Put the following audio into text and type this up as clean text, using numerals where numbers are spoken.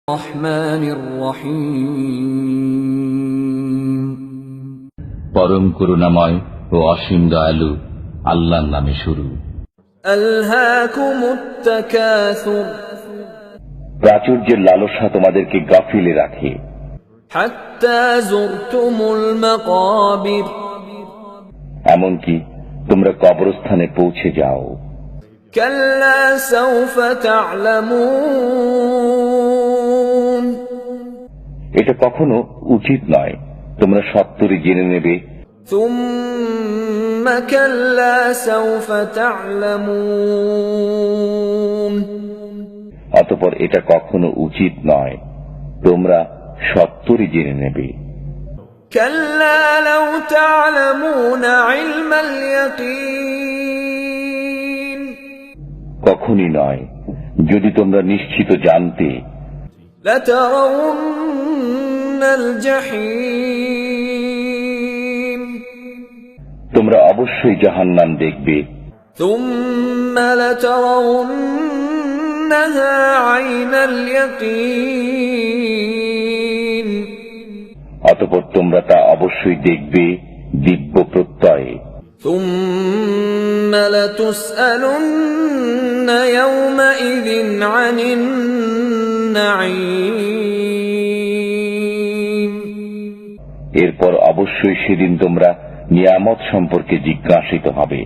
الرحمن الرحيم পরম করুণাময় ও অসীম দয়ালু আল্লাহর নামে শুরু। ألهاكم التكاثر প্রাচুর্যের লালসা তোমাদেরকে গাফিলে রাখে, حتى زرتم المقابر এমনকি তোমরা কবরস্থানে পৌঁছে যাও। كلا سوف تعلمون এটা কখনো উচিত নয়, তোমরা সত্তরই জেনে নেবে। ثم كلا سوف تعلمون অতঃপর এটা কখনো উচিত নয়, তোমরা সত্তরই জেনে নেবে। كلا لو تعلمون علم اليقين কখনই নয়, যদি তোমরা নিশ্চিত জানতে, لترون الجحيم তোমরা অবশ্যই জাহান্নাম দেখবে। ثم لترونها عين اليقين অতঃপর তোমরা তা অবশ্যই দেখবে দিব্য প্রত্যয়ে। ثم لتسألن يومئذ عن النعيم এরপর অবশ্যই সেদিন তোমরা নিয়ামত সম্পর্কে জিজ্ঞাসিত হবে।